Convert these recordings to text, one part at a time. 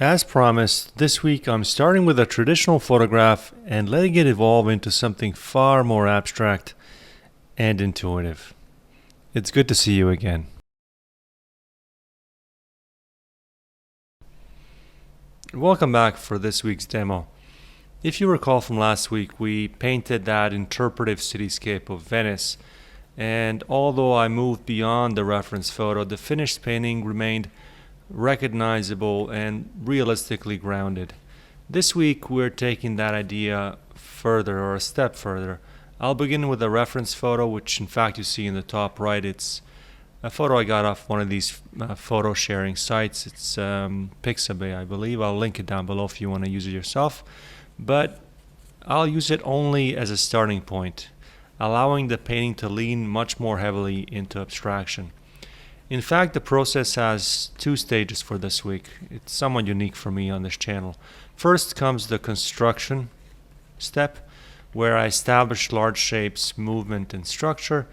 As promised, this week I'm starting with a traditional photograph and letting it evolve into something far more abstract and intuitive. It's good to see you again. Welcome back for this week's demo. If you recall from last week, we painted that interpretive cityscape of Venice, and although I moved beyond the reference photo, the finished painting remained recognizable and realistically grounded. This week we're taking that idea further, or a step further. I'll begin with a reference photo, which in fact you see in the top right. It's a photo I got off one of these photo sharing sites. It's Pixabay, I believe. I'll link it down below if you want to use it yourself. But I'll use it only as a starting point, allowing the painting to lean much more heavily into abstraction. In fact, the process has two stages for this week. It's somewhat unique for me on this channel. First comes the construction step, where I establish large shapes, movement, and structure,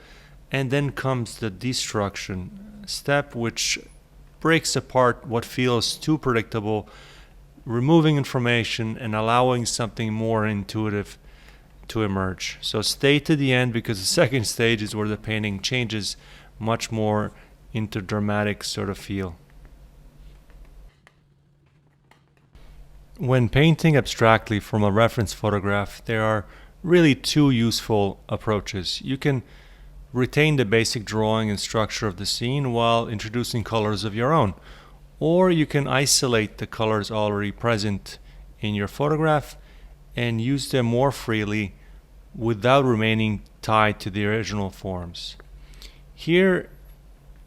and then comes the destruction step, which breaks apart what feels too predictable, removing information and allowing something more intuitive to emerge. So stay to the end, because the second stage is where the painting changes much more into dramatic sort of feel. When painting abstractly from a reference photograph, there are really two useful approaches. You can retain the basic drawing and structure of the scene while introducing colors of your own, or you can isolate the colors already present in your photograph and use them more freely without remaining tied to the original forms. Here,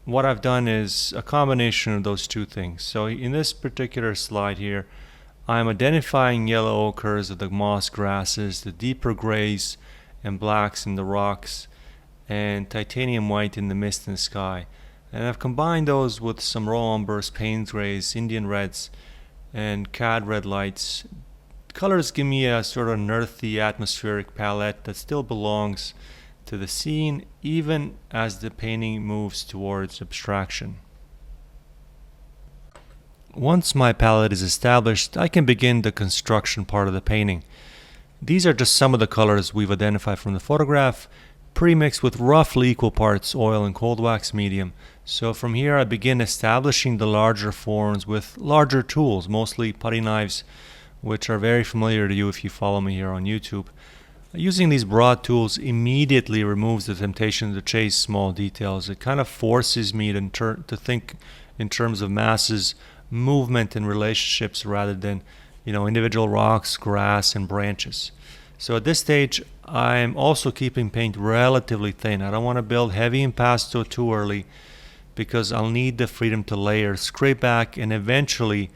what I've done is a combination of those two things. So in this particular slide here, I'm identifying yellow ochres of the moss grasses, the deeper grays and blacks in the rocks, and titanium white in the mist and sky. And I've combined those with some raw umbers, Payne's grays, Indian reds, and cad red lights. Colors give me a sort of earthy atmospheric palette that still belongs to the scene, even as the painting moves towards abstraction. Once my palette is established, I can begin the construction part of the painting. These are just some of the colors we've identified from the photograph, pre-mixed with roughly equal parts oil and cold wax medium. So from here I begin establishing the larger forms with larger tools, mostly putty knives, which are very familiar to you if you follow me here on YouTube. Using these broad tools immediately removes the temptation to chase small details. It kind of forces me to think in terms of masses, movement, and relationships rather than, individual rocks, grass, and branches. So at this stage, I'm also keeping paint relatively thin. I don't want to build heavy impasto too early, because I'll need the freedom to layer, scrape back, and eventually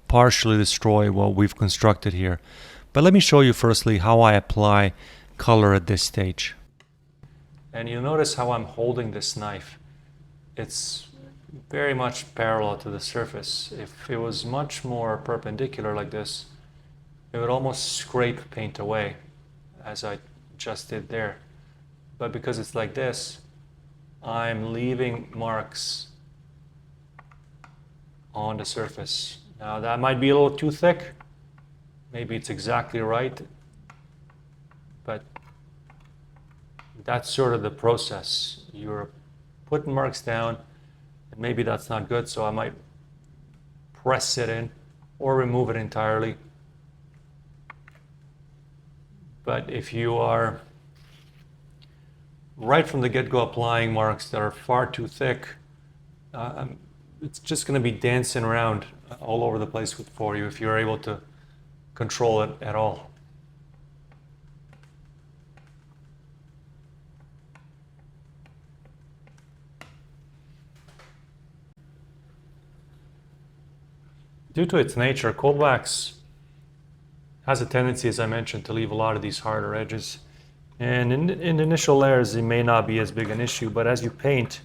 partially destroy what we've constructed here. But let me show you firstly how I apply color at this stage. And you'll notice how I'm holding this knife. It's very much parallel to the surface. If it was much more perpendicular like this, it would almost scrape paint away, as I just did there. But because it's like this, I'm leaving marks on the surface. Now that might be a little too thick. Maybe it's exactly right, but that's sort of the process. You're putting marks down, and maybe that's not good, so I might press it in or remove it entirely. But if you are right from the get-go applying marks that are far too thick, it's just going to be dancing around all over the place for you if you're able to control it at all. Due to its nature, cold wax has a tendency, as I mentioned, to leave a lot of these harder edges. And in initial layers, it may not be as big an issue, but as you paint,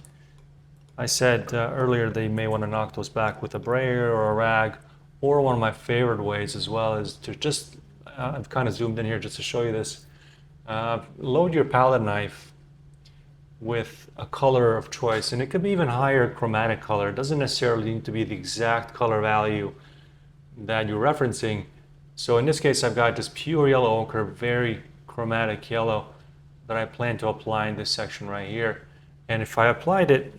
I said earlier that you may want to knock those back with a brayer or a rag, or one of my favorite ways as well is to just, I've kind of zoomed in here just to show you this, load your palette knife with a color of choice, and it could be even higher chromatic color. It doesn't necessarily need to be the exact color value, that you're referencing. So in this case, I've got just pure yellow ochre, very chromatic yellow that I plan to apply in this section right here. And if I applied it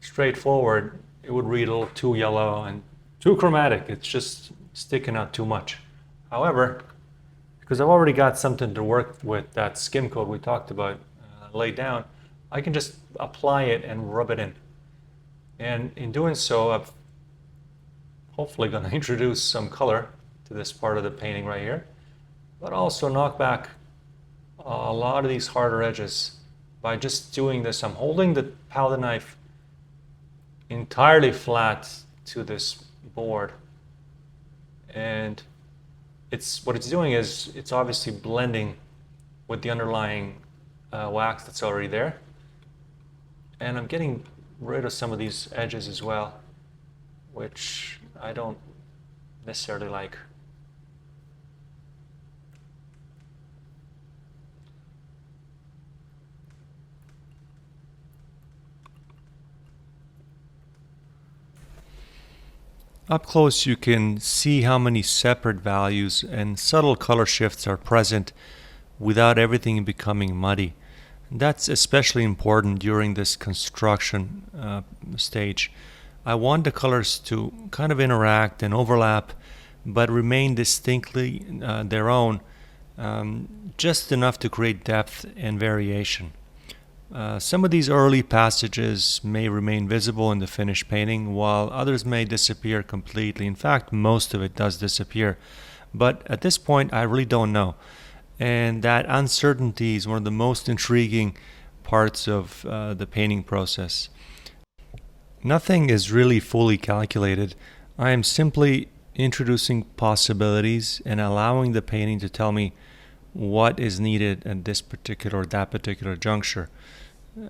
straightforward, it would read a little too yellow and too chromatic. It's just sticking out too much. However, because I've already got something to work with, that skim coat we talked about laid down, I can just apply it and rub it in. And in doing so, I'm hopefully going to introduce some color to this part of the painting right here, but also knock back a lot of these harder edges by just doing this. I'm holding the palette knife entirely flat to this board, and what it's doing is it's obviously blending with the underlying wax that's already there, and I'm getting rid of some of these edges as well, which I don't necessarily like. Up close you can see how many separate values and subtle color shifts are present without everything becoming muddy. That's especially important during this construction stage. I want the colors to kind of interact and overlap, but remain distinctly their own, just enough to create depth and variation. Some of these early passages may remain visible in the finished painting, while others may disappear completely. In fact, most of it does disappear. But at this point, I really don't know. And that uncertainty is one of the most intriguing parts of the painting process. Nothing is really fully calculated. I am simply introducing possibilities and allowing the painting to tell me what is needed at this particular or that particular juncture.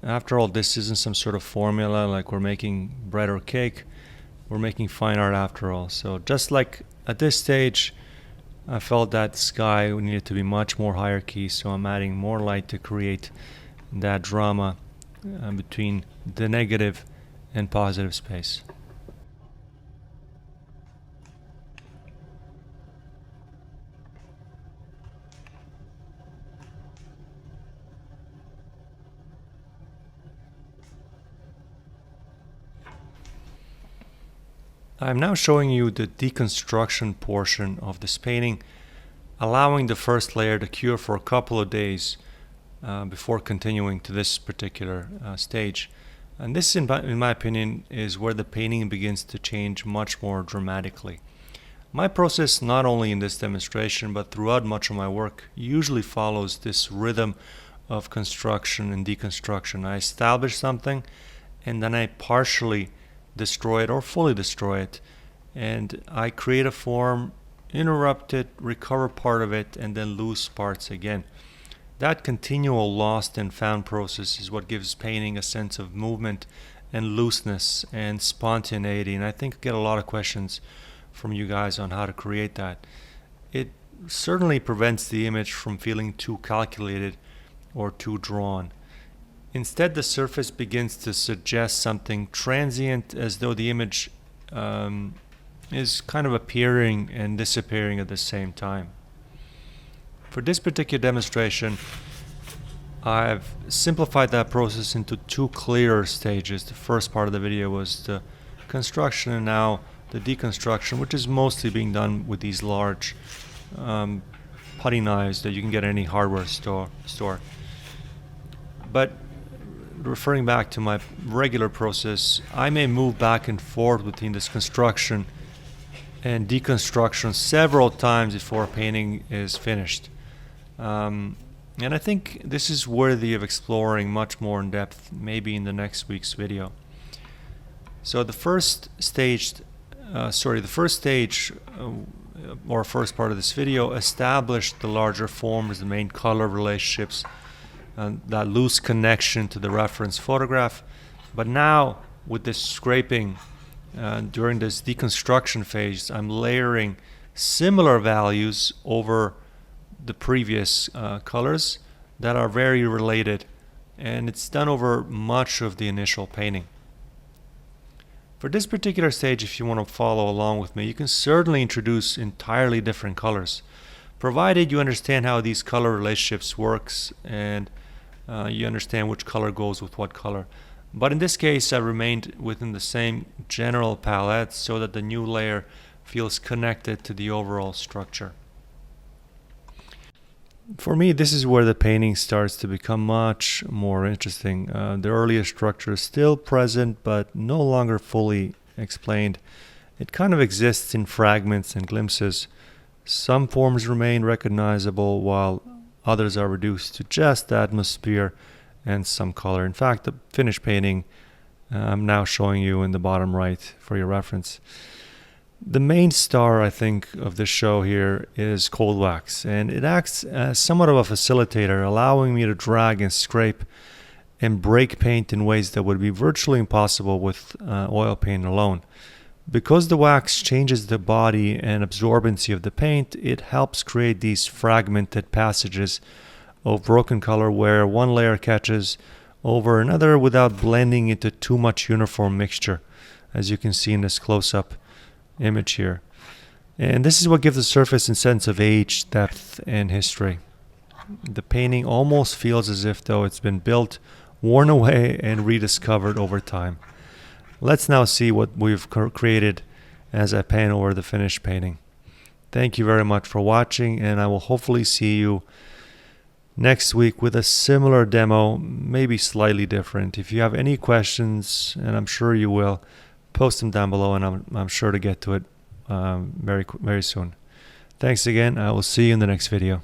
After all, this isn't some sort of formula like we're making bread or cake. We're making fine art after all. So just like at this stage, I felt that sky needed to be much more higher key, so I'm adding more light to create that drama between the negative and positive space. I'm now showing you the deconstruction portion of this painting, allowing the first layer to cure for a couple of days before continuing to this particular stage. And this, in my opinion, is where the painting begins to change much more dramatically. My process, not only in this demonstration, but throughout much of my work, usually follows this rhythm of construction and deconstruction. I establish something, and then I partially destroy it or fully destroy it, and I create a form, interrupt it, recover part of it, and then lose parts again. That continual lost and found process is what gives painting a sense of movement and looseness and spontaneity, and I think I get a lot of questions from you guys on how to create that. It certainly prevents the image from feeling too calculated or too drawn. Instead, the surface begins to suggest something transient, as though the image is kind of appearing and disappearing at the same time. For this particular demonstration, I've simplified that process into two clearer stages. The first part of the video was the construction, and now the deconstruction, which is mostly being done with these large putty knives that you can get at any hardware store. But referring back to my regular process, I may move back and forth between this construction and deconstruction several times before a painting is finished. And I think this is worthy of exploring much more in depth, maybe in the next week's video. So the first stage, or first part of this video, established the larger forms, the main color relationships, that loose connection to the reference photograph. But now, with this scraping, during this deconstruction phase, I'm layering similar values over the previous colors that are very related, and it's done over much of the initial painting. For this particular stage, if you want to follow along with me, you can certainly introduce entirely different colors, provided you understand how these color relationships works and you understand which color goes with what color. But in this case, I remained within the same general palette so that the new layer feels connected to the overall structure. For me, this is where the painting starts to become much more interesting. The earlier structure is still present, but no longer fully explained. It kind of exists in fragments and glimpses. Some forms remain recognizable, while others are reduced to just atmosphere and some color. In fact, the finished painting I'm now showing you in the bottom right for your reference. The main star, I think, of this show here is cold wax, and it acts as somewhat of a facilitator, allowing me to drag and scrape and break paint in ways that would be virtually impossible with oil paint alone. Because the wax changes the body and absorbency of the paint, it helps create these fragmented passages of broken color where one layer catches over another without blending into too much uniform mixture, as you can see in this close-up image here. And this is what gives the surface a sense of age, depth, and history. The painting almost feels as if though it's been built, worn away, and rediscovered over time. Let's now see what we've created as I pan over the finished painting. Thank you very much for watching, and I will hopefully see you next week with a similar demo, maybe slightly different. If you have any questions, and I'm sure you will, post them down below, and I'm sure to get to it very soon. Thanks again. I will see you in the next video.